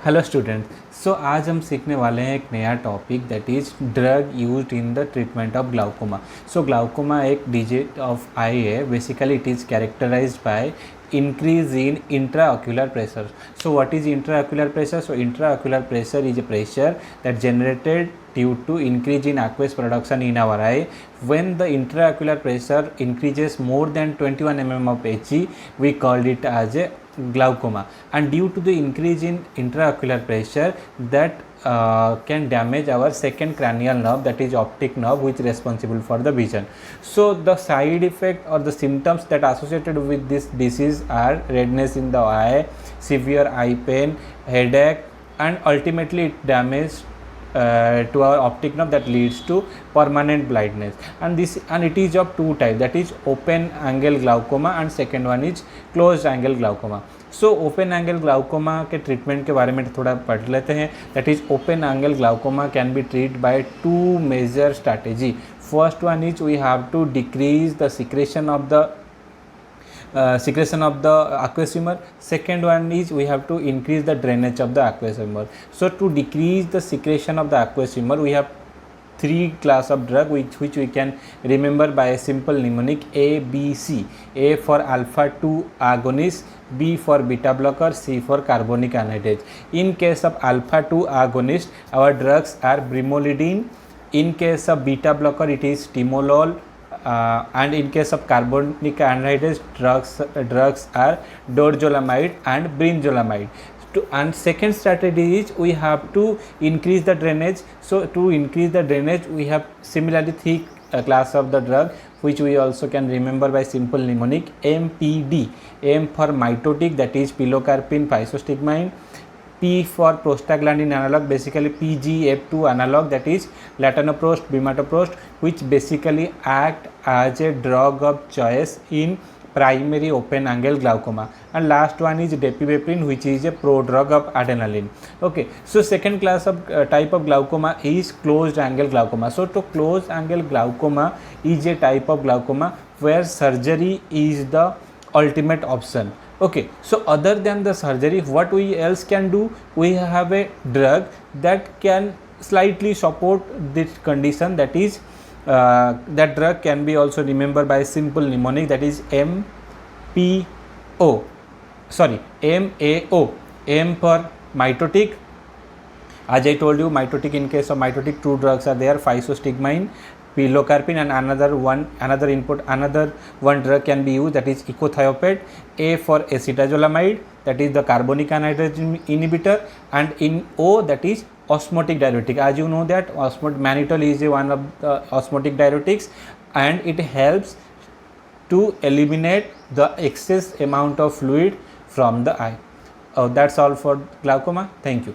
Hello student. सो आज हम सीखने वाले हैं एक नया topic that is drug used in the treatment of glaucoma. So glaucoma एक डिजीज ऑफ आई है। Basically it is characterised by increase in intraocular pressure. So what is intraocular pressure? So intraocular pressure is a pressure that generated due to increase in aqueous production in our eye. When the intraocular pressure increases more than 21 mm of Hg, we called it as a glaucoma. And due to the increase in intraocular pressure, that can damage our second cranial nerve, that is optic nerve, which is responsible for the vision. So the side effect or the symptoms that associated with this disease are redness in the eye, severe eye pain, headache, and ultimately it damage to our optic nerve that leads to permanent blindness. And it is of two types, that is open angle glaucoma and second one is closed angle glaucoma. So open angle glaucoma के treatment के बारे में थोड़ा पढ़ लेते हैं. That is open angle glaucoma can be treat by two major strategy. First one is we have to decrease the secretion of the aqueous humor. Second one is we have to increase the drainage of the aqueous humor. So to decrease the secretion of the aqueous humor, we have three class of drug which we can remember by a simple mnemonic A, B, C. A for alpha 2 agonist, B for beta blocker, C for carbonic anhydrase. In case of alpha 2 agonist, our drugs are bromolidine. In case of beta blocker, it is timolol. And in case of carbonic anhydrase, drugs are dorzolamide and brinzolamide. And second strategy is we have to increase the drainage. So to increase the drainage, we have similarly three class of the drug which we also can remember by simple mnemonic MPD. M for mitotic, that is pilocarpine physostigmine. P for prostaglandin analog, basically PGF2 analog, that is latanoprost, bimatoprost, which basically act as a drug of choice in primary open angle glaucoma. And last one is dapivirine, which is a prodrug of adrenaline. Okay, so second class of type of glaucoma is closed angle glaucoma. So to closed angle glaucoma is a type of glaucoma where surgery is the ultimate option. Okay, so other than the surgery, what we else can do? We have a drug that can slightly support this condition, that is that drug can be also remembered by a simple mnemonic, that is MAO. M for mitotic. As I told you, mitotic, in case of mitotic, two drugs are there, physostigmine, pilocarpine, and another one drug can be used, that is ecothiopate. A for acetazolamide, that is the carbonic anhydrase inhibitor, and in O, that is osmotic diuretic. As you know that mannitol is one of the osmotic diuretics, and it helps to eliminate the excess amount of fluid from the eye. That's all for glaucoma. Thank you.